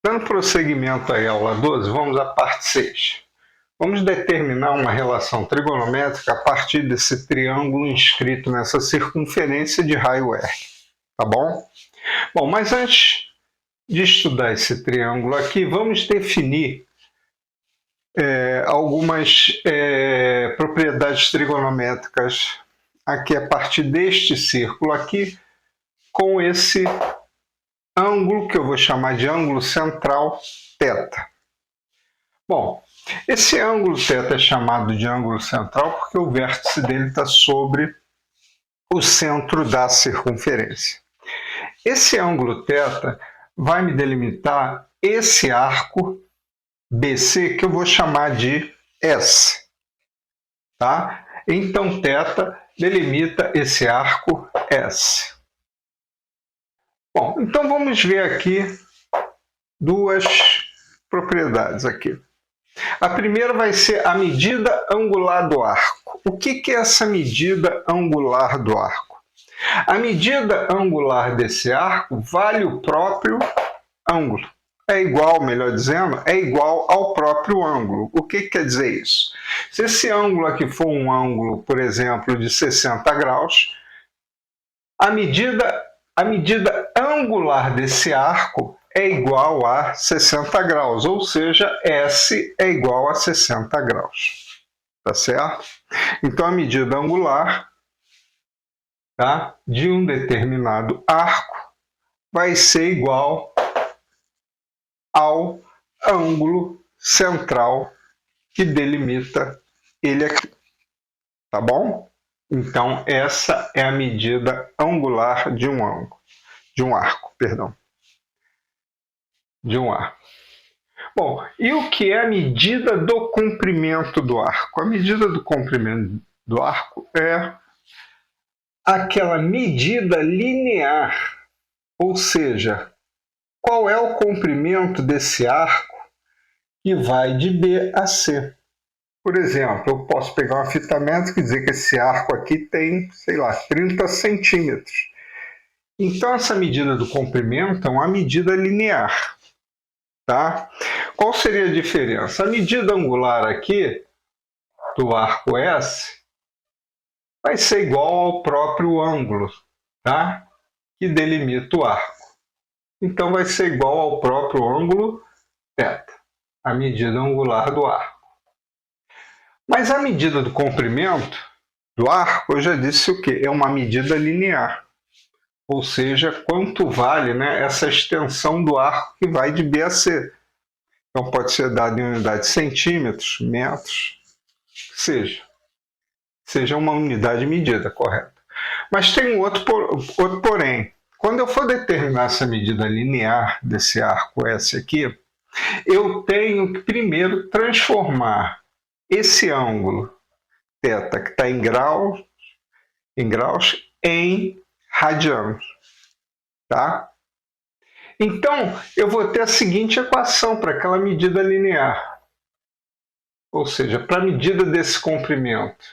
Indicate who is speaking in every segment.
Speaker 1: Dando prosseguimento aí à aula 12, vamos à parte 6. Vamos determinar uma relação trigonométrica a partir desse triângulo inscrito nessa circunferência de raio R, tá bom? Bom, mas antes de estudar esse triângulo aqui, vamos definir algumas propriedades trigonométricas aqui a partir deste círculo aqui, com esse ângulo que eu vou chamar de ângulo central θ. Bom, esse ângulo θ é chamado de ângulo central porque o vértice dele está sobre o centro da circunferência. Esse ângulo θ vai me delimitar esse arco BC que eu vou chamar de S. Tá? Então, θ delimita esse arco S. Bom, então vamos ver aqui duas propriedades aqui. A primeira vai ser a medida angular do arco. O que é essa medida angular do arco? A medida angular desse arco vale o próprio ângulo. É igual, melhor dizendo, é igual ao próprio ângulo. O que quer dizer isso? Se esse ângulo aqui for um ângulo, por exemplo, de 60 graus, a medida angular desse arco é igual a 60 graus, ou seja, S é igual a 60 graus. Tá certo? Então, a medida angular, tá, de um determinado arco vai ser igual ao ângulo central que delimita ele aqui. Tá bom? Então, essa é a medida angular de um ângulo, de um arco, perdão. De um arco. Bom, e o que é a medida do comprimento do arco? A medida do comprimento do arco é aquela medida linear, ou seja, qual é o comprimento desse arco que vai de B a C. Por exemplo, eu posso pegar uma fita métrica e dizer que esse arco aqui tem, sei lá, 30 centímetros. Então, essa medida do comprimento é uma medida linear. Tá? Qual seria a diferença? A medida angular aqui do arco S vai ser igual ao próprio ângulo, tá? Que delimita o arco. Então, vai ser igual ao próprio ângulo θ, a medida angular do arco. Mas a medida do comprimento do arco, eu já disse o quê? É uma medida linear. Ou seja, quanto vale, né, essa extensão do arco que vai de B a C. Então, pode ser dado em unidade de centímetros, metros, seja uma unidade medida, correta. Mas tem outro porém. Quando eu for determinar essa medida linear desse arco S aqui, eu tenho que primeiro transformar esse ângulo θ que está em graus em radianos. Tá? Então, eu vou ter a seguinte equação para aquela medida linear. Ou seja, para a medida desse comprimento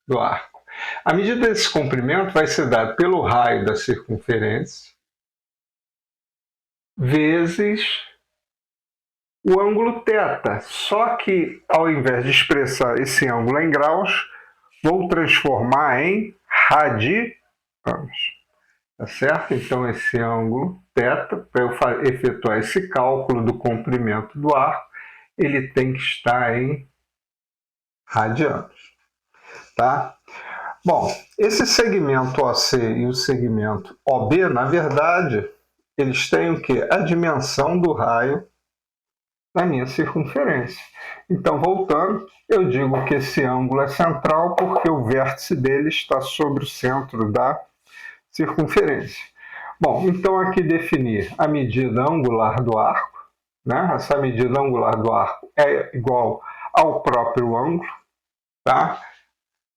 Speaker 1: do arco. A medida desse comprimento vai ser dada pelo raio da circunferência vezes o ângulo θ. Só que, ao invés de expressar esse ângulo em graus, vou transformar em radianos. Tá certo? Então, esse ângulo θ, para eu efetuar esse cálculo do comprimento do arco, ele tem que estar em radianos. Tá? Bom, esse segmento OC e o segmento OB, na verdade, eles têm o quê? A dimensão do raio da minha circunferência. Então, voltando, eu digo que esse ângulo é central porque o vértice dele está sobre o centro da circunferência. Bom, então aqui definir a medida angular do arco, né? Essa medida angular do arco é igual ao próprio ângulo, tá?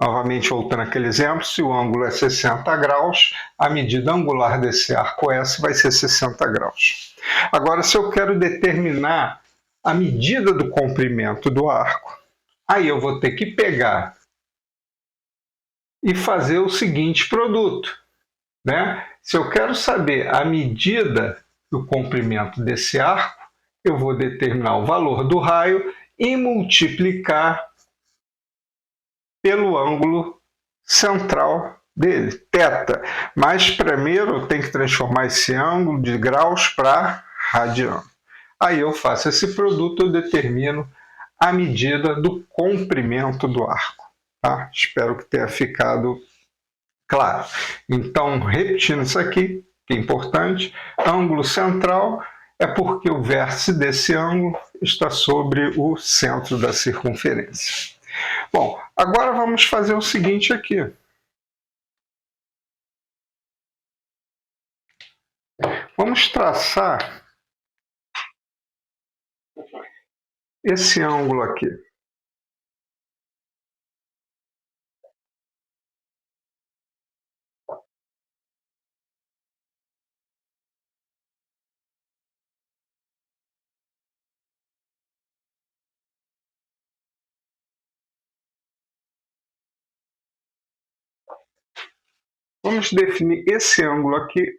Speaker 1: Novamente, voltando àquele exemplo, se o ângulo é 60 graus, a medida angular desse arco S vai ser 60 graus. Agora, se eu quero determinar a medida do comprimento do arco, aí eu vou ter que pegar e fazer o seguinte produto, né? Se eu quero saber a medida do comprimento desse arco, eu vou determinar o valor do raio e multiplicar pelo ângulo central dele, θ. Mas primeiro eu tenho que transformar esse ângulo de graus para radiano. Aí eu faço esse produto, eu determino a medida do comprimento do arco. Tá? Espero que tenha ficado claro. Então, repetindo isso aqui, que é importante, ângulo central é porque o vértice desse ângulo está sobre o centro da circunferência. Bom, agora vamos fazer o seguinte aqui. Vamos traçar esse ângulo aqui. Vamos definir esse ângulo aqui,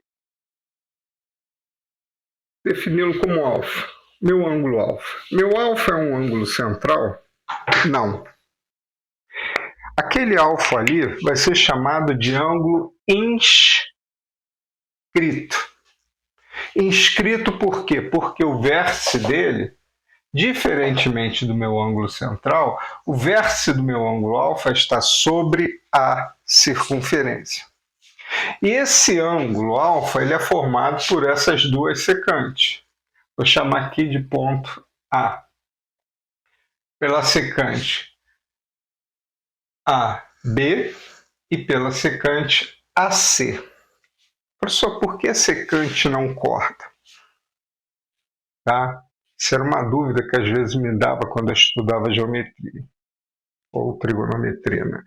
Speaker 1: defini-lo como alfa. Meu ângulo alfa. Meu alfa é um ângulo central? Não. Aquele alfa ali vai ser chamado de ângulo inscrito. Inscrito por quê? Porque o vértice dele, diferentemente do meu ângulo central, o vértice do meu ângulo alfa está sobre a circunferência. E esse ângulo alfa ele é formado por essas duas secantes. Vou chamar aqui de ponto A. Pela secante AB e pela secante AC. Professor, por que a secante não corta? Tá? Isso era uma dúvida que às vezes me dava quando eu estudava geometria ou trigonometria. Né?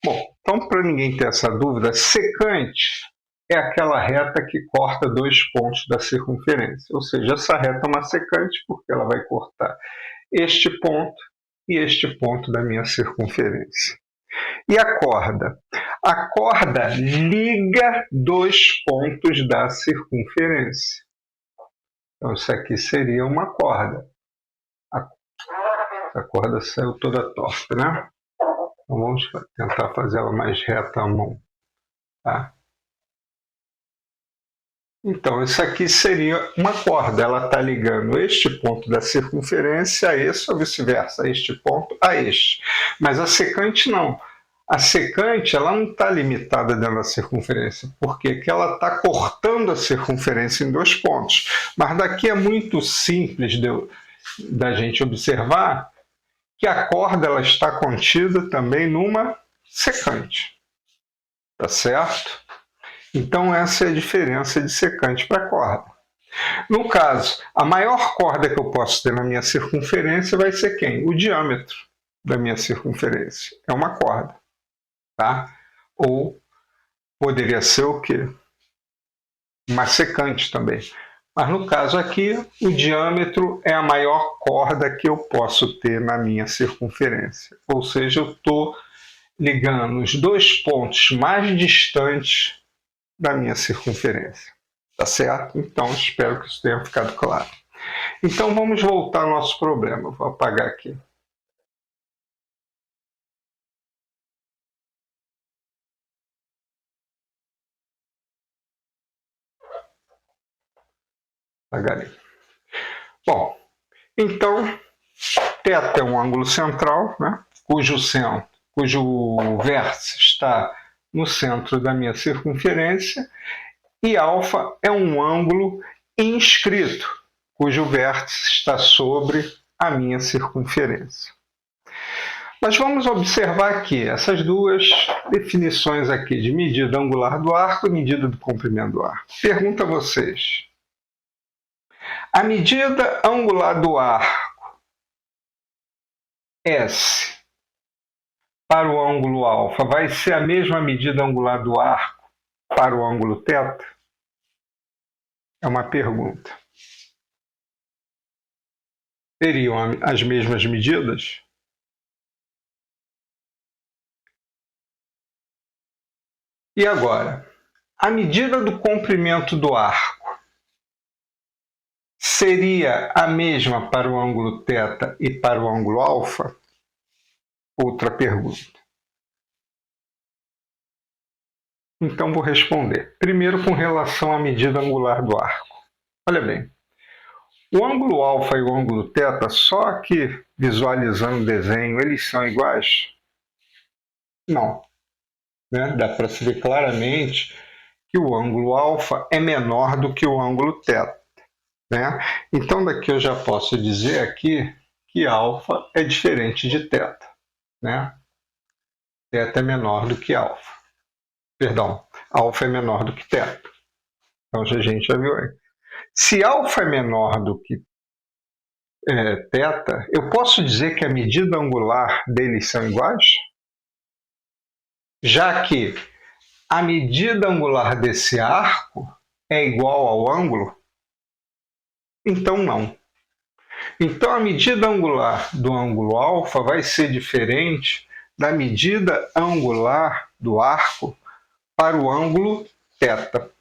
Speaker 1: Bom, então para ninguém ter essa dúvida, secante é aquela reta que corta dois pontos da circunferência. Ou seja, essa reta é uma secante porque ela vai cortar este ponto e este ponto da minha circunferência. E a corda? A corda liga dois pontos da circunferência. Então, isso aqui seria uma corda. A corda saiu toda torta, né? Então, vamos tentar fazer ela mais reta à mão. Tá? Então, isso aqui seria uma corda. Ela está ligando este ponto da circunferência a esse ou vice-versa, este ponto a este. Mas a secante não. A secante ela não está limitada dentro da circunferência, porque ela está cortando a circunferência em dois pontos. Mas daqui é muito simples da gente observar que a corda ela está contida também numa secante. Tá certo? Então essa é a diferença de secante para corda. No caso, a maior corda que eu posso ter na minha circunferência vai ser quem? O diâmetro da minha circunferência. É uma corda. Tá? Ou poderia ser o quê? Uma secante também. Mas no caso aqui, o diâmetro é a maior corda que eu posso ter na minha circunferência. Ou seja, eu estou ligando os dois pontos mais distantes da minha circunferência. Tá certo? Então, espero que isso tenha ficado claro. Então, vamos voltar ao nosso problema. Vou apagar aqui. Apagarei. Bom, então, θ é um ângulo central, né? cujo vértice está no centro da minha circunferência, e alfa é um ângulo inscrito, cujo vértice está sobre a minha circunferência. Mas vamos observar aqui essas duas definições aqui de medida angular do arco e medida do comprimento do arco. Pergunto a vocês: a medida angular do arco S para o ângulo alfa vai ser a mesma medida angular do arco para o ângulo θ? É uma pergunta. Teriam as mesmas medidas? E agora, a medida do comprimento do arco seria a mesma para o ângulo θ e para o ângulo α? Outra pergunta. Então vou responder. Primeiro com relação à medida angular do arco. Olha bem, o ângulo α e o ângulo θ, só aqui visualizando o desenho, eles são iguais? Não. Né? Dá para se ver claramente que o ângulo α é menor do que o ângulo θ. Né? Então daqui eu já posso dizer aqui que α é diferente de θ. Né? θ é menor do que α. Perdão, α é menor do que θ. Então a gente já viu aí. Se α é menor do que θ, eu posso dizer que a medida angular deles são iguais? Já que a medida angular desse arco é igual ao ângulo? Então não. Então a medida angular do ângulo α vai ser diferente da medida angular do arco para o ângulo θ.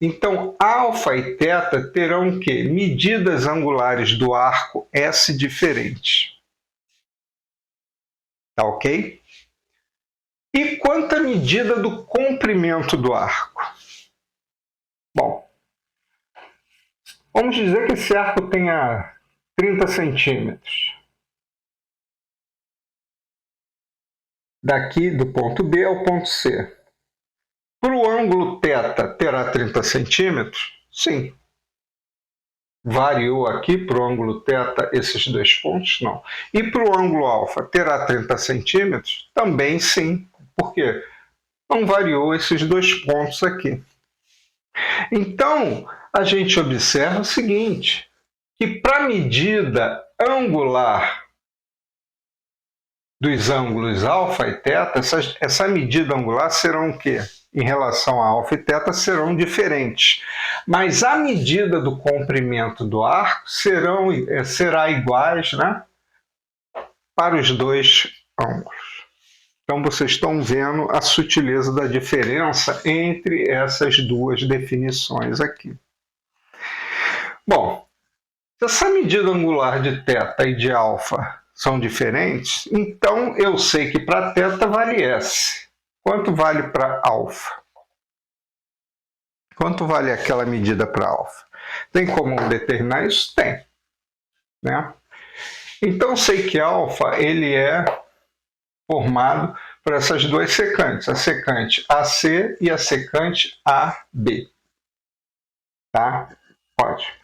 Speaker 1: Então α e θ terão o quê? Medidas angulares do arco S diferentes. Tá ok? E quanto à medida do comprimento do arco? Bom, vamos dizer que esse arco tenha 30 centímetros. Daqui do ponto B ao ponto C. Para o ângulo θ terá 30 centímetros? Sim. Variou aqui para o ângulo θ esses dois pontos? Não. E para o ângulo α terá 30 centímetros? Também sim. Por quê? Não variou esses dois pontos aqui. Então, a gente observa o seguinte, que para a medida angular dos ângulos α e θ, essa medida angular serão o quê? Em relação a α e θ serão diferentes. Mas a medida do comprimento do arco será iguais, né, para os dois ângulos. Então vocês estão vendo a sutileza da diferença entre essas duas definições aqui. Bom, se essa medida angular de θ e de α são diferentes, então eu sei que para θ vale S. Quanto vale para α? Quanto vale aquela medida para α? Tem como determinar isso? Tem. Né? Então sei que α ele é formado por essas duas secantes, a secante AC e a secante AB. Tá? Ótimo.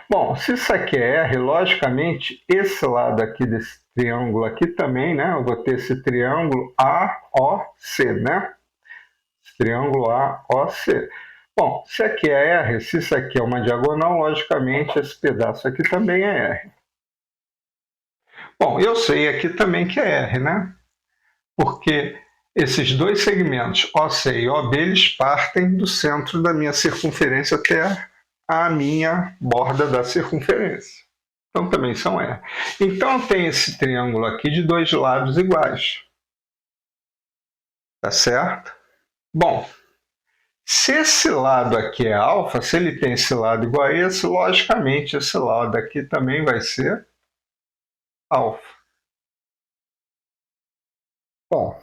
Speaker 1: Bom, se isso aqui é R, logicamente, esse lado aqui desse triângulo aqui também, né? Eu vou ter esse triângulo AOC, né? Esse triângulo AOC. Bom, se aqui é R, se isso aqui é uma diagonal, logicamente, esse pedaço aqui também é R. Bom, eu sei aqui também que é R, né? Porque esses dois segmentos, OC e OB, eles partem do centro da minha circunferência até a minha borda da circunferência. Então também são R. Então tem esse triângulo aqui de dois lados iguais. Tá certo? Bom, se esse lado aqui é alfa, se ele tem esse lado igual a esse, logicamente esse lado aqui também vai ser alfa. Bom,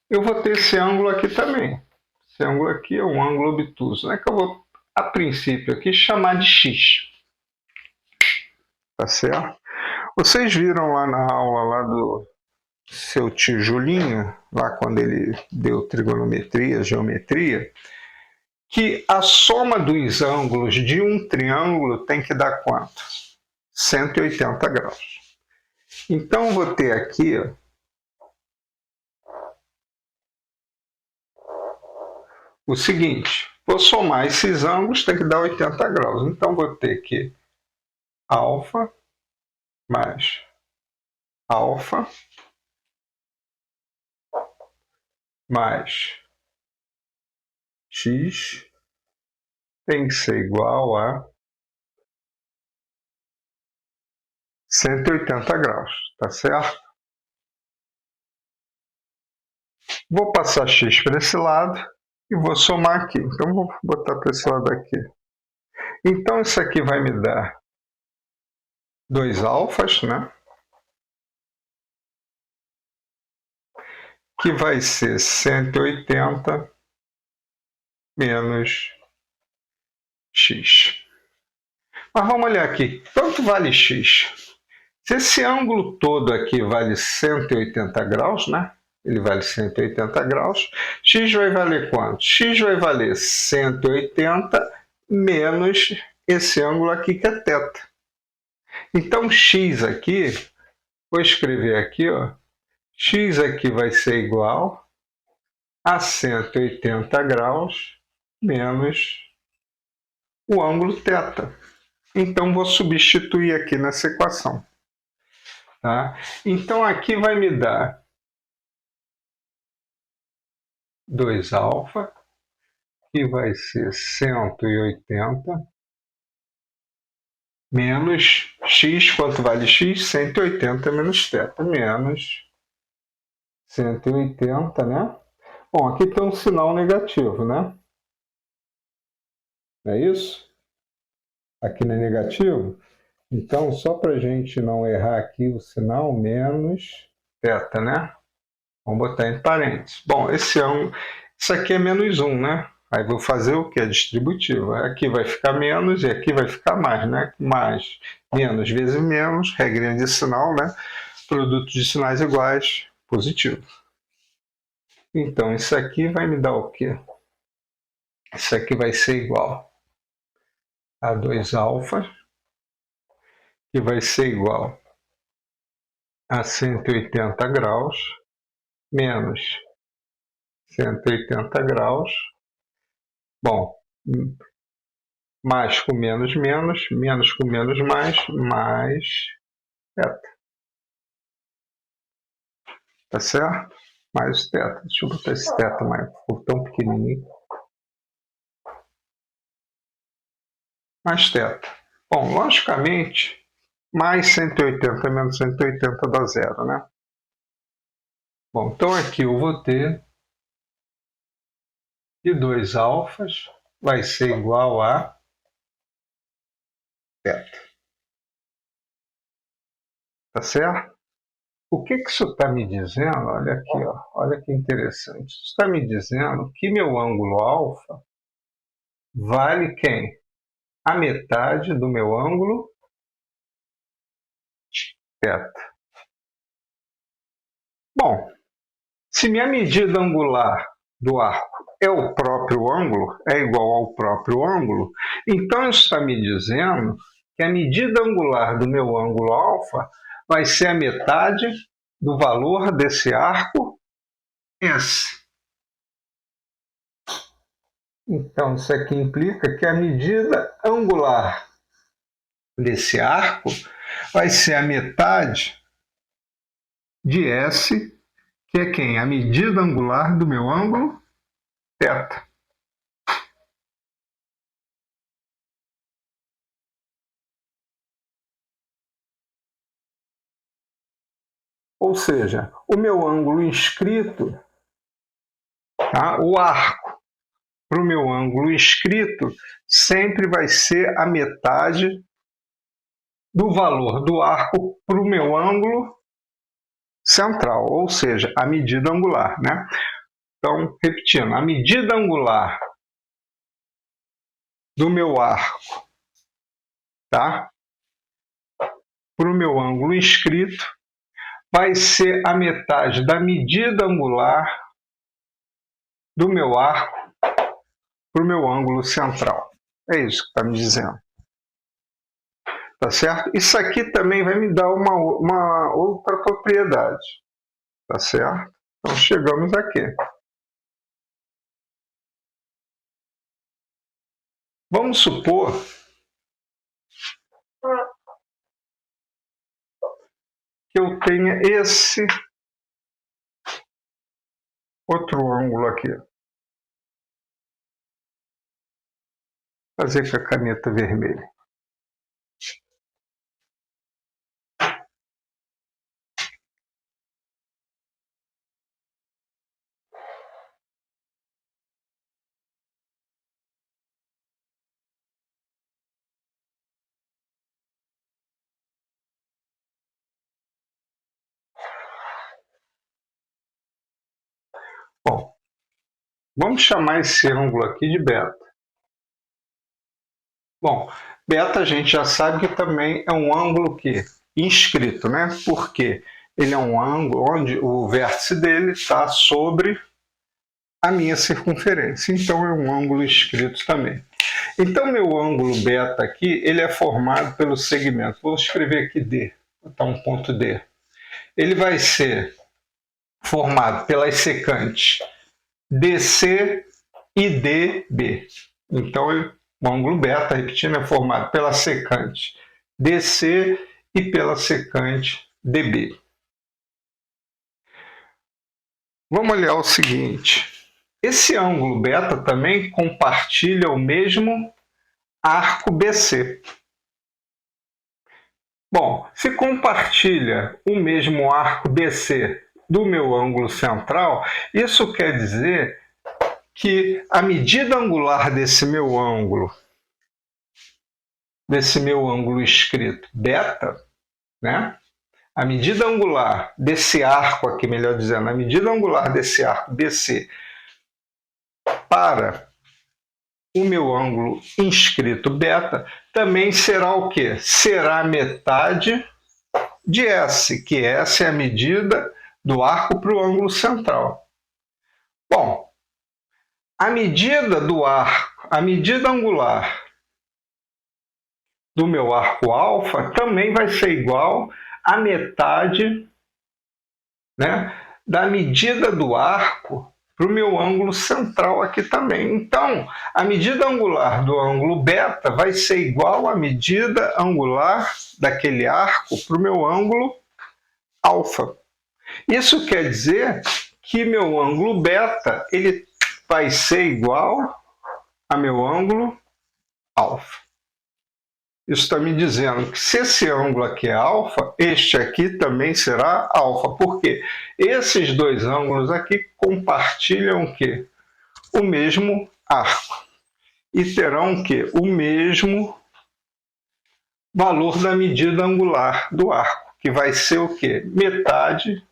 Speaker 1: eu vou ter esse ângulo aqui também. Esse ângulo aqui é um ângulo obtuso, né? Que eu vou, a princípio, aqui chamar de x. Tá certo? Vocês viram lá na aula lá do seu tio Julinho, lá quando ele deu trigonometria, geometria, que a soma dos ângulos de um triângulo tem que dar quanto? 180 graus. Então, vou ter aqui, ó, o seguinte, vou somar esses ângulos, tem que dar 80 graus. Então, vou ter que alfa mais alfa mais x tem que ser igual a 180 graus, tá certo? Vou passar x para esse lado e vou somar aqui. Então, vou botar para esse lado aqui. Então, isso aqui vai me dar 2 alfas, né? Que vai ser 180 menos x. Mas vamos olhar aqui, quanto vale x? Se esse ângulo todo aqui vale 180 graus, né? Ele vale 180 graus, x vai valer quanto? X vai valer 180 menos esse ângulo aqui que é θ. Então, x aqui, vou escrever aqui, ó, x aqui vai ser igual a 180 graus menos o ângulo θ. Então, vou substituir aqui nessa equação. Tá? Então, aqui vai me dar 2 alfa, que vai ser 180, menos x, quanto vale x? 180 menos θ, menos 180, né? Bom, aqui tem um sinal negativo, né? Não é isso? Aqui não é negativo? Então, só para a gente não errar aqui o sinal, menos θ, né? Vamos botar em parênteses. Bom, isso aqui é menos 1, né? Aí vou fazer o que? A distributiva. Aqui vai ficar menos e aqui vai ficar mais, né? Mais, menos vezes menos, regrinha de sinal, né? Produto de sinais iguais, positivo. Então, isso aqui vai me dar o quê? Isso aqui vai ser igual a 2 alfa, que vai ser igual a 180 graus, menos 180 graus. Bom, mais com menos, menos, menos com menos, mais θ. Tá certo? Mais θ. Deixa eu botar esse θ mais, ficou tão pequenininho. Mais θ. Bom, logicamente, mais 180 menos 180 dá zero, né? Bom, então aqui eu vou ter que 2 alfas vai ser igual a θ. Tá certo? O que isso está me dizendo? Olha aqui, ó, olha que interessante. Isso está me dizendo que meu ângulo alfa vale quem? A metade do meu ângulo θ. Bom, se minha medida angular do arco é o próprio ângulo, é igual ao próprio ângulo, então isso está me dizendo que a medida angular do meu ângulo alfa vai ser a metade do valor desse arco S. Então, isso aqui implica que a medida angular desse arco vai ser a metade de S, que é quem? A medida angular do meu ângulo θ. Ou seja, o meu ângulo inscrito, tá? O arco para o meu ângulo inscrito sempre vai ser a metade do valor do arco para o meu ângulo central, ou seja, a medida angular, né? Então, repetindo, a medida angular do meu arco, tá? Para o meu ângulo inscrito vai ser a metade da medida angular do meu arco para o meu ângulo central. É isso que está me dizendo. Tá certo? Isso aqui também vai me dar uma outra propriedade. Tá certo? Então chegamos aqui. Vamos supor que eu tenha esse outro ângulo aqui. Vou fazer com a caneta vermelha. Bom, vamos chamar esse ângulo aqui de beta. Bom, beta a gente já sabe que também é um ângulo que inscrito, né? Porque ele é um ângulo onde o vértice dele está sobre a minha circunferência. Então é um ângulo inscrito também. Então meu ângulo beta aqui, ele é formado pelo segmento. Vou escrever aqui D, vou botar um ponto D. Ele vai ser formado pelas secantes DC e DB. Então o ângulo beta, repetindo, é formado pela secante DC e pela secante DB. Vamos olhar o seguinte. Esse ângulo beta também compartilha o mesmo arco BC. Bom, se compartilha o mesmo arco BC do meu ângulo central, isso quer dizer que a medida angular desse meu ângulo escrito beta, né? A medida angular desse arco aqui, melhor dizendo, a medida angular desse arco BC para o meu ângulo inscrito beta também será o quê? Será metade de S, que S é a medida do arco para o ângulo central. Bom, a medida do arco, a medida angular do meu arco alfa também vai ser igual a metade, né, da medida do arco para o meu ângulo central aqui também. Então, a medida angular do ângulo beta vai ser igual à medida angular daquele arco para o meu ângulo alfa. Isso quer dizer que meu ângulo beta ele vai ser igual a meu ângulo alfa. Isso está me dizendo que se esse ângulo aqui é alfa, este aqui também será alfa. Por quê? Esses dois ângulos aqui compartilham o quê? O mesmo arco. E terão o quê? O mesmo valor da medida angular do arco, que vai ser o quê? Metade,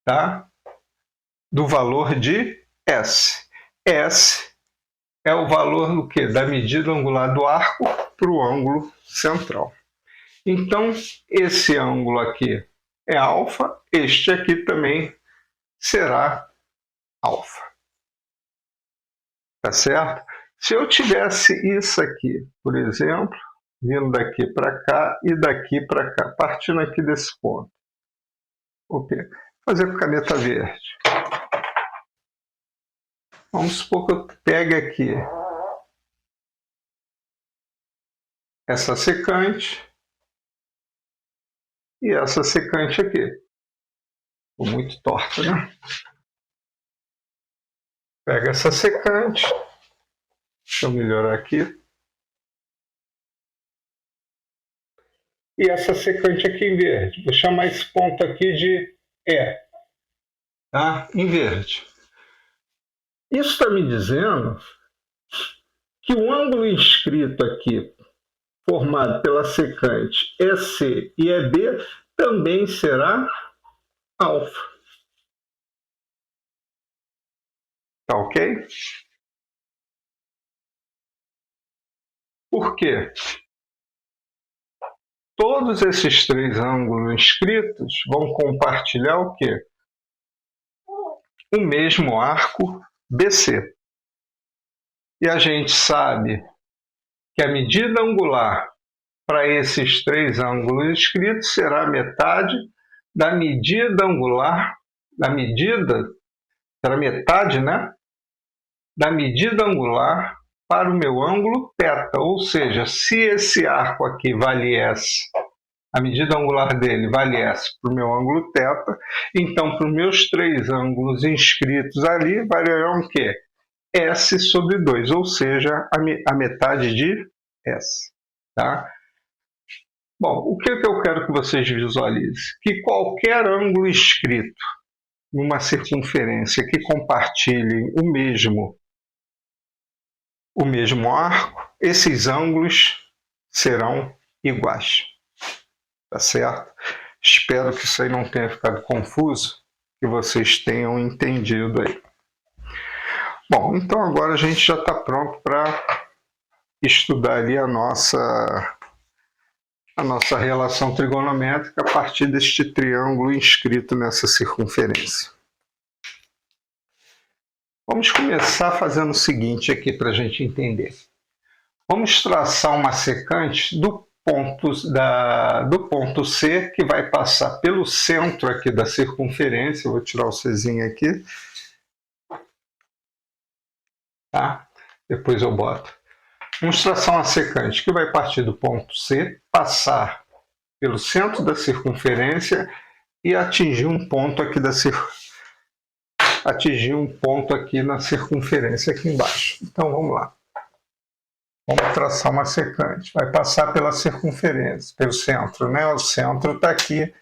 Speaker 1: tá, do valor de S. S é o valor do quê? Da medida angular do arco para o ângulo central. Então, esse ângulo aqui é alfa, este aqui também será alfa. Tá certo? Se eu tivesse isso aqui, por exemplo, vindo daqui para cá e daqui para cá, partindo aqui desse ponto. Vou fazer com caneta verde. Vamos supor que eu pegue aqui essa secante e essa secante aqui. Ficou muito torta, né? Pega essa secante. Deixa eu melhorar aqui. E essa secante aqui em verde. Vou chamar esse ponto aqui de E. Tá? Em verde. Isso está me dizendo que o ângulo inscrito aqui, formado pela secante EC e EB, também será alfa. Tá ok? Por quê? Todos esses três ângulos inscritos vão compartilhar o quê? O mesmo arco BC. E a gente sabe que a medida angular para esses três ângulos inscritos será metade da medida angular, será metade, né? Da medida angular para o meu ângulo θ, ou seja, se esse arco aqui vale S, a medida angular dele vale S para o meu ângulo θ, então para os meus três ângulos inscritos ali valerão o quê? S sobre 2, ou seja, a metade de S. Tá? Bom, o que eu quero que vocês visualizem? Que qualquer ângulo inscrito numa circunferência que compartilhe o mesmo arco, esses ângulos serão iguais. Tá certo? Espero que isso aí não tenha ficado confuso. que vocês tenham entendido aí. Bom, então agora a gente já está pronto para estudar ali a nossa relação trigonométrica a partir deste triângulo inscrito nessa circunferência. Vamos começar fazendo o seguinte aqui para a gente entender. Vamos traçar uma secante do ponto C, que vai passar pelo centro aqui da circunferência. Eu vou tirar o Czinho aqui. Tá? Depois eu boto. Vamos traçar uma secante que vai partir do ponto C, passar pelo centro da circunferência e atingir um ponto aqui na circunferência aqui embaixo. Então vamos lá. Vamos traçar uma secante. Vai passar pela circunferência, pelo centro, né? O centro está aqui.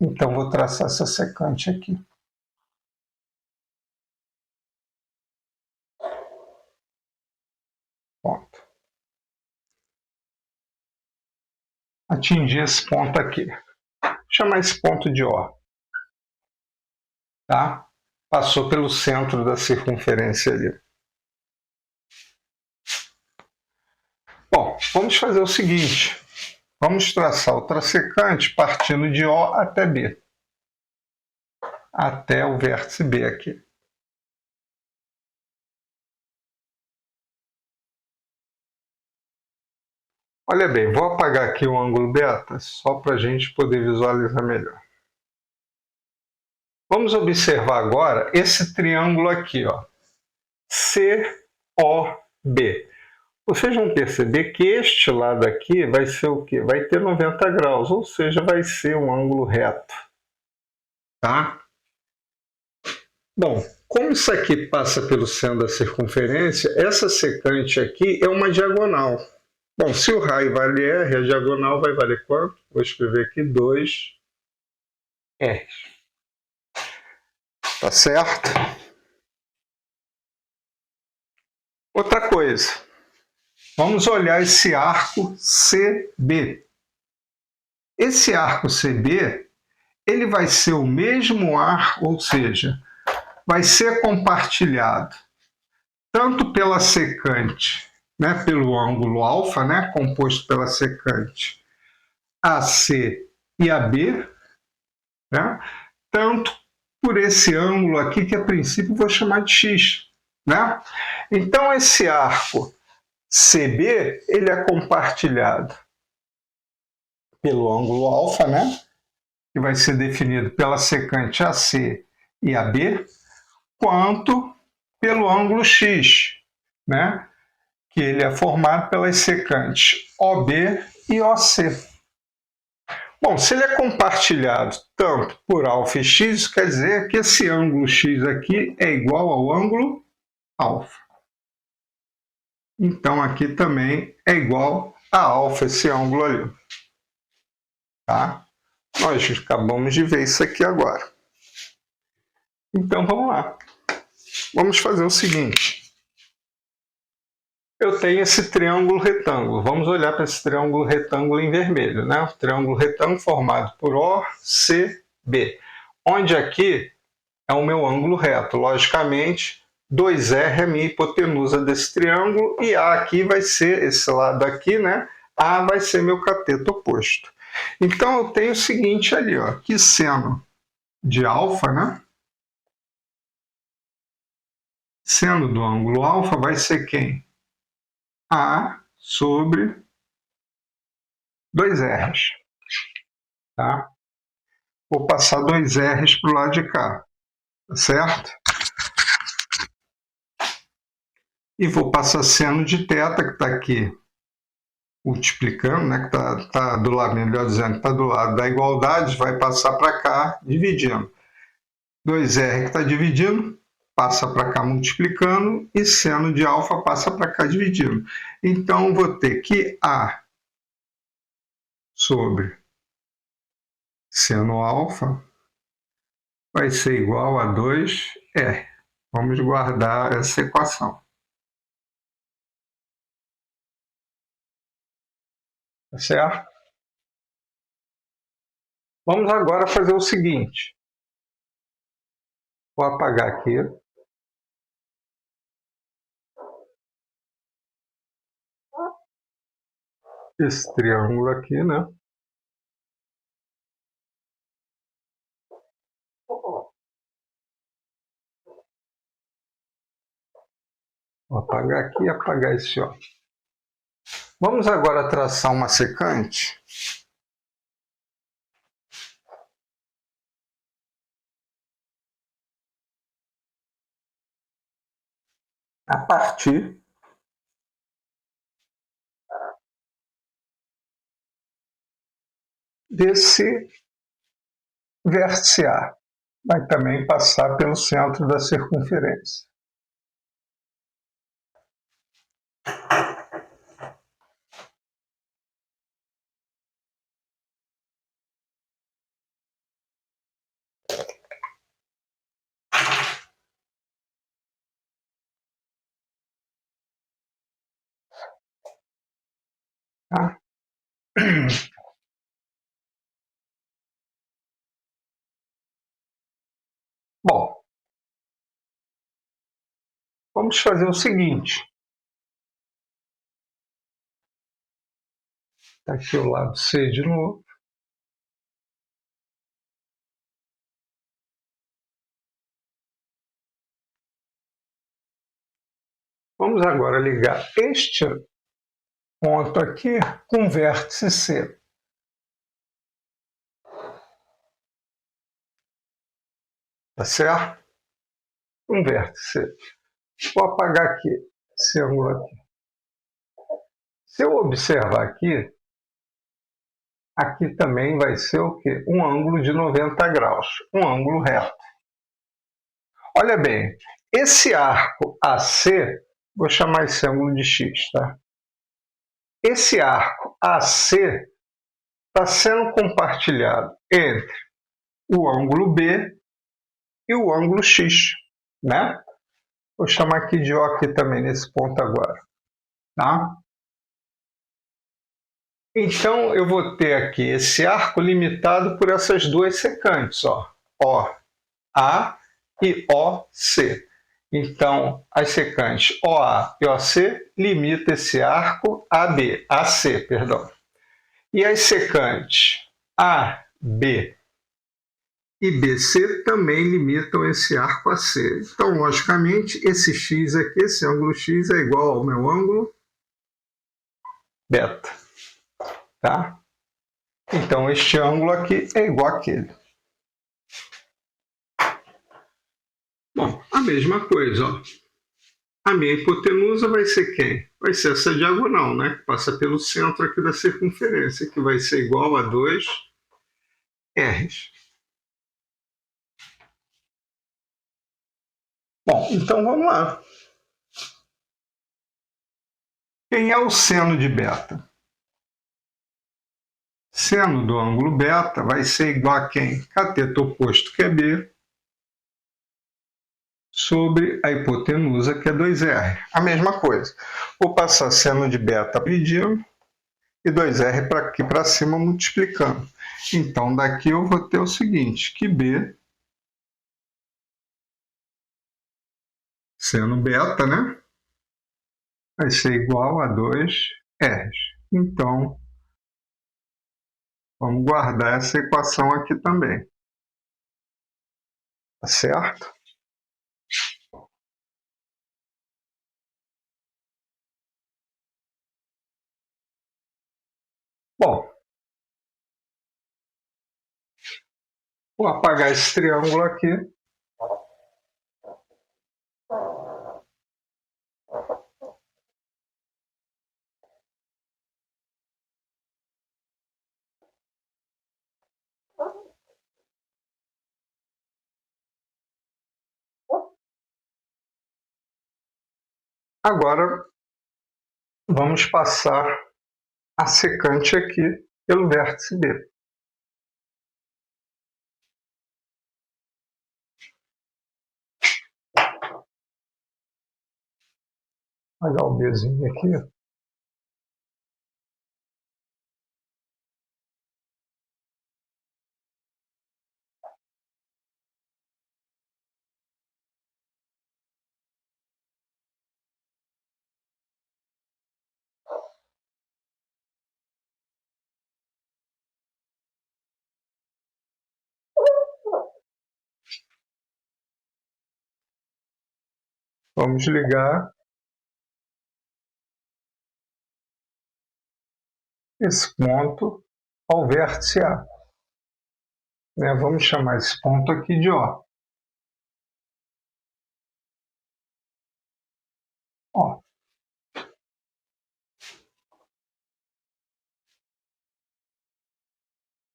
Speaker 1: Então vou traçar essa secante aqui. Ponto. Atingir esse ponto aqui. Vou chamar esse ponto de O. Tá? Passou pelo centro da circunferência ali. Bom, vamos fazer o seguinte. Vamos traçar outra secante partindo de O até B. Até o vértice B aqui. Olha bem, vou apagar aqui o ângulo beta, só para a gente poder visualizar melhor. Vamos observar agora esse triângulo aqui, ó, COB. Vocês vão perceber que este lado aqui vai ser o quê? Vai ter 90 graus, ou seja, vai ser um ângulo reto. Tá? Bom, como isso aqui passa pelo centro da circunferência, essa secante aqui é uma diagonal. Bom, se o raio vale R, a diagonal vai valer quanto? Vou escrever aqui 2R. Tá certo? Outra coisa. Vamos olhar esse arco CB. Esse arco CB, ele vai ser o mesmo arco, ou seja, vai ser compartilhado tanto pela secante, né, pelo ângulo alfa, né, composto pela secante AC e AB, né, tanto por esse ângulo aqui que a princípio vou chamar de X. Né? Então esse arco CB ele é compartilhado pelo ângulo alfa, né, que vai ser definido pela secante AC e AB, quanto pelo ângulo X, né, que ele é formado pelas secantes OB e OC. Bom, se ele é compartilhado tanto por alfa e x, isso quer dizer que esse ângulo x aqui é igual ao ângulo alfa. Então aqui também é igual a alfa esse ângulo ali. Tá? Nós acabamos de ver isso aqui agora. Então vamos lá. Vamos fazer o seguinte. Eu tenho esse triângulo retângulo. Vamos olhar para esse triângulo retângulo em vermelho, né? O triângulo retângulo formado por OCB, onde aqui é o meu ângulo reto. Logicamente, 2R é a minha hipotenusa desse triângulo e A aqui vai ser, esse lado aqui, né? A vai ser meu cateto oposto. Então eu tenho o seguinte ali, ó, que seno de alfa, né? Seno do ângulo alfa vai ser quem? A sobre 2R's. Tá? Vou passar 2R's para o lado de cá, tá certo? E vou passar seno de θ, que está aqui multiplicando, né, que tá do lado, melhor dizendo, está do lado da igualdade, vai passar para cá dividindo. 2R que está dividindo, passa para cá multiplicando, e seno de alfa passa para cá dividindo. Então, vou ter que A sobre seno alfa vai ser igual a 2R. Vamos guardar essa equação. Tá certo? Vamos agora fazer o seguinte. Vou apagar aqui esse triângulo aqui, né? Vou apagar aqui e apagar esse ó. Vamos agora traçar uma secante. A partir desse vértice A. Vai também passar pelo centro da circunferência. Tá? Bom, vamos fazer o seguinte. Está aqui o lado C de novo. Vamos agora ligar este ponto aqui com o vértice C. Tá certo? Um vértice C. Vou apagar aqui esse ângulo aqui. Se eu observar aqui, aqui também vai ser o quê? Um ângulo de 90 graus, um ângulo reto. Olha bem, esse arco AC, vou chamar esse ângulo de X, tá? Esse arco AC está sendo compartilhado entre o ângulo B e o ângulo X, né? Vou chamar aqui de O aqui também nesse ponto agora, tá? Então eu vou ter aqui esse arco limitado por essas duas secantes, ó, OA e OC. Então, as secantes OA e OC limitam esse arco AC, perdão. E as secantes AB e BC também limitam esse arco AC. Então, logicamente, esse X aqui, esse ângulo X é igual ao meu ângulo beta. Tá? Então, este ângulo aqui é igual àquele. Bom, a mesma coisa, ó. A minha hipotenusa vai ser quem? Vai ser essa diagonal, né? Que passa pelo centro aqui da circunferência, que vai ser igual a 2 R's. Bom, então vamos lá. Quem é o seno de beta? Seno do ângulo beta vai ser igual a quem? Cateto oposto, que é B, sobre a hipotenusa, que é 2R. A mesma coisa. Vou passar seno de beta dividindo e 2R para aqui para cima multiplicando. Então, daqui eu vou ter o seguinte, que B, seno beta, né? Vai ser igual a 2R. Então, vamos guardar essa equação aqui também. Tá certo? Bom, vou apagar esse triângulo aqui. Agora, vamos passar a secante aqui pelo vértice B. Vou pegar o Bzinho aqui. Vamos ligar esse ponto ao vértice A. Né? Vamos chamar esse ponto aqui de O. Ó.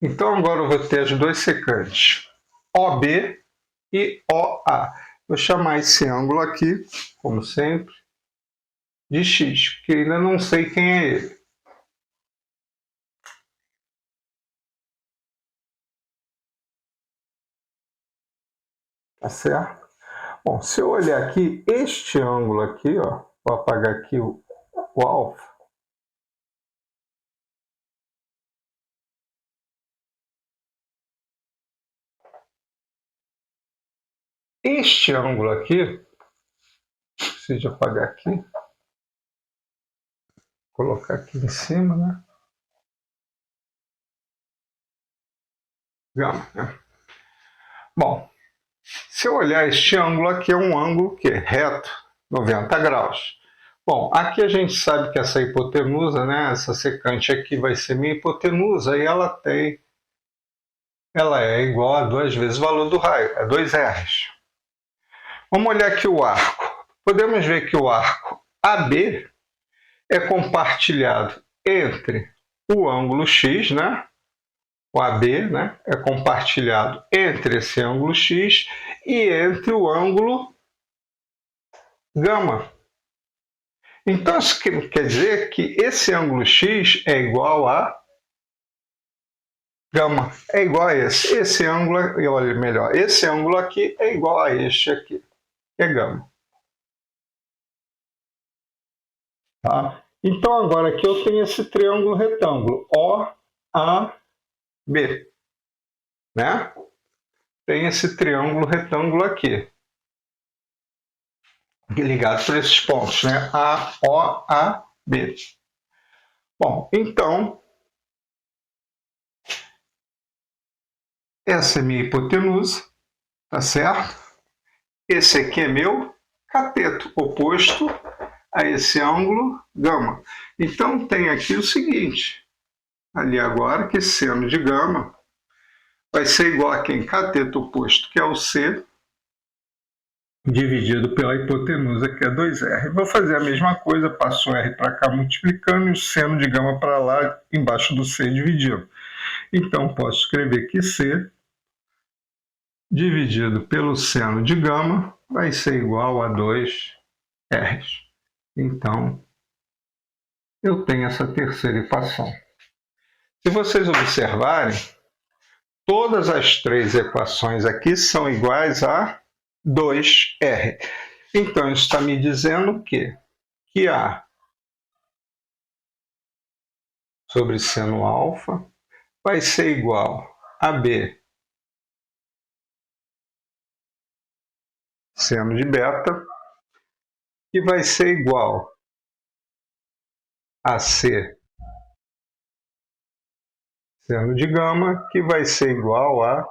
Speaker 1: Então agora eu vou ter as duas secantes, OB e OA. Vou chamar esse ângulo aqui, como sempre, de X, porque ainda não sei quem é ele. Tá certo? Bom, se eu olhar aqui, este ângulo aqui, ó, vou apagar aqui o alfa. Este ângulo aqui, preciso apagar aqui, colocar aqui em cima, né? Gama, né? Bom, se eu olhar este ângulo aqui, é um ângulo que é reto, 90 graus. Bom, aqui a gente sabe que essa hipotenusa, né, essa secante aqui vai ser minha hipotenusa e ela é igual a 2 vezes o valor do raio, é 2 R's. Vamos olhar aqui o arco. Podemos ver que o arco AB é compartilhado entre o ângulo X, né? O AB, né, é compartilhado entre esse ângulo X e entre o ângulo gama. Então, isso quer dizer que esse ângulo X é igual a gama. É igual a esse. Esse ângulo, olha melhor, esse ângulo aqui é igual a este aqui, que é gama. Tá? Então, agora aqui eu tenho esse triângulo retângulo, OAB. Né? Tem esse triângulo retângulo aqui, ligado por esses pontos, né? AOAB. Bom, então, essa é minha hipotenusa, tá certo? Esse aqui é meu cateto, oposto a esse ângulo gama. Então, tem aqui o seguinte, ali agora, que seno de gama vai ser igual a quem? Cateto oposto, que é o C, dividido pela hipotenusa, que é 2R. Vou fazer a mesma coisa, passo o R para cá multiplicando e o seno de gama para lá, embaixo do C dividido. Então, posso escrever que C dividido pelo seno de gama vai ser igual a 2R. Então, eu tenho essa terceira equação. Se vocês observarem, todas as três equações aqui são iguais a 2R. Então, isso está me dizendo que A sobre seno alfa vai ser igual a B seno de beta, que vai ser igual a C seno de gama, que vai ser igual a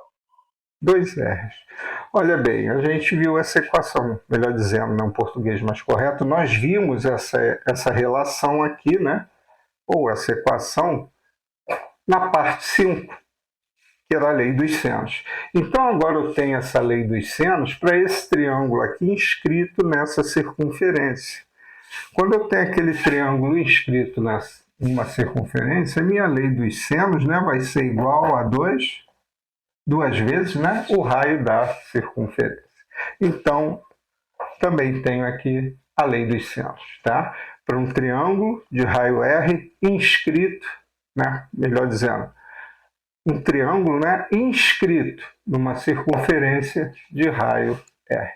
Speaker 1: 2R. Olha bem, a gente viu essa equação, melhor dizendo, não português mais correto, nós vimos essa relação aqui, né? Ou essa equação, na parte 5, que era a lei dos senos. Então agora eu tenho essa lei dos senos para esse triângulo aqui inscrito nessa circunferência. Quando eu tenho aquele triângulo inscrito numa circunferência, a minha lei dos senos, né, vai ser igual a duas vezes, né, o raio da circunferência. Então, também tenho aqui a lei dos senos, tá? Para um triângulo de raio R inscrito, né, melhor dizendo, um triângulo, né, inscrito numa circunferência de raio R.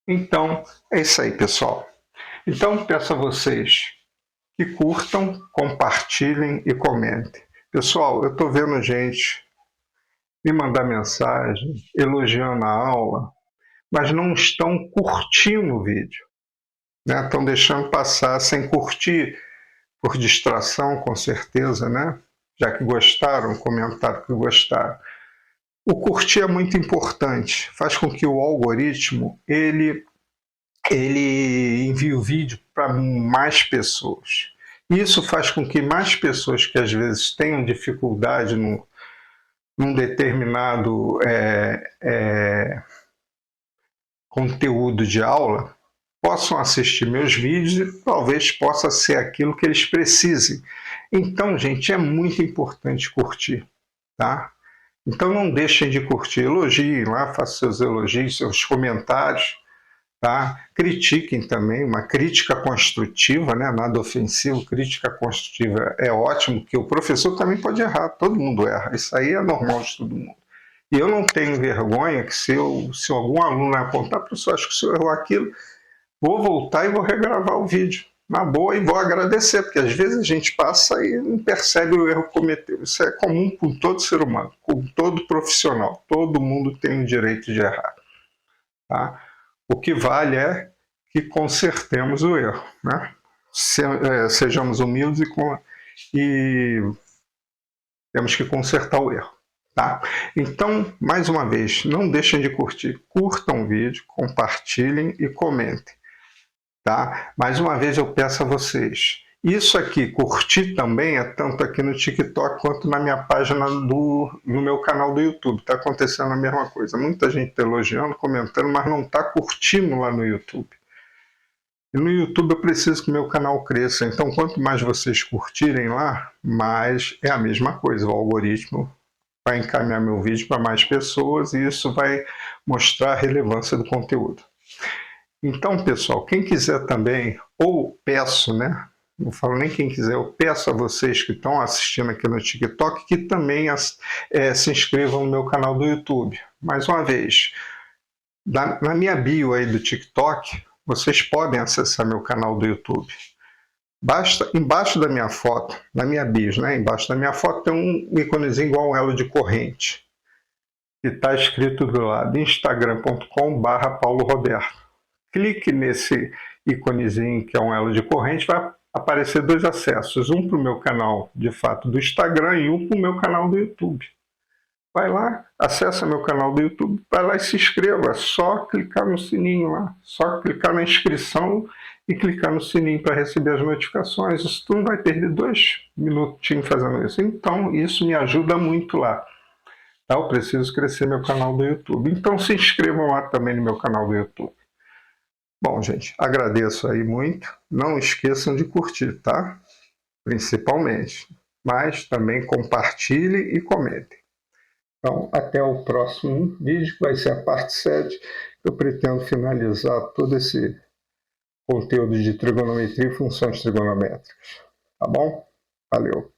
Speaker 1: Então, é isso aí, pessoal. Então, peço a vocês que curtam, compartilhem e comentem. Pessoal, eu estou vendo gente me mandar mensagem, elogiando a aula, mas não estão curtindo o vídeo. Né? Estão deixando passar sem curtir, por distração, com certeza, né? Já que gostaram, comentaram que gostaram. O curtir é muito importante, faz com que o algoritmo ele ele envia o vídeo para mais pessoas. Isso faz com que mais pessoas que às vezes tenham dificuldade num determinado conteúdo de aula possam assistir meus vídeos e talvez possa ser aquilo que eles precisem. Então, gente, é muito importante curtir, tá? Então não deixem de curtir, elogiem lá, façam seus elogios, seus comentários, tá? Critiquem também, uma crítica construtiva, né? Nada ofensivo, crítica construtiva é ótimo, que o professor também pode errar, todo mundo erra, isso aí é normal de todo mundo. E eu não tenho vergonha que se algum aluno apontar, professor, acho que o senhor errou aquilo, vou voltar e vou regravar o vídeo, na boa, e vou agradecer, porque às vezes a gente passa e não percebe o erro que cometeu. Isso é comum com todo ser humano, com todo profissional, todo mundo tem o direito de errar, tá? O que vale é que consertemos o erro, né? Sejamos humildes e temos que consertar o erro, tá? Então, mais uma vez, não deixem de curtir. Curtam o vídeo, compartilhem e comentem, tá? Mais uma vez eu peço a vocês, isso aqui, curtir também, é tanto aqui no TikTok quanto na minha página no meu canal do YouTube. Está acontecendo a mesma coisa. Muita gente está elogiando, comentando, mas não está curtindo lá no YouTube. E no YouTube eu preciso que o meu canal cresça. Então, quanto mais vocês curtirem lá, mais é a mesma coisa. O algoritmo vai encaminhar meu vídeo para mais pessoas e isso vai mostrar a relevância do conteúdo. Então, pessoal, quem quiser também, ou peço, né? Não falo nem quem quiser, eu peço a vocês que estão assistindo aqui no TikTok que também se inscrevam no meu canal do YouTube. Mais uma vez, na minha bio aí do TikTok, vocês podem acessar meu canal do YouTube. Basta, embaixo da minha foto, na minha bio, né? Embaixo da minha foto tem um íconezinho igual um elo de corrente. E está escrito do lado, instagram.com/Paulo Roberto. Clique nesse íconezinho que é um elo de corrente, vai aparecer dois acessos, um para o meu canal, de fato, do Instagram e um para o meu canal do YouTube. Vai lá, acessa meu canal do YouTube, vai lá e se inscreva, é só clicar no sininho lá, só clicar na inscrição e clicar no sininho para receber as notificações. Isso tu não vai perder 2 minutinhos fazendo isso, então isso me ajuda muito lá. Tá? Eu preciso crescer meu canal do YouTube, então se inscrevam lá também no meu canal do YouTube. Bom, gente, agradeço aí muito. Não esqueçam de curtir, tá? Principalmente. Mas também compartilhe e comentem. Então, até o próximo vídeo, que vai ser a parte 7. Eu pretendo finalizar todo esse conteúdo de trigonometria e funções trigonométricas. Tá bom? Valeu!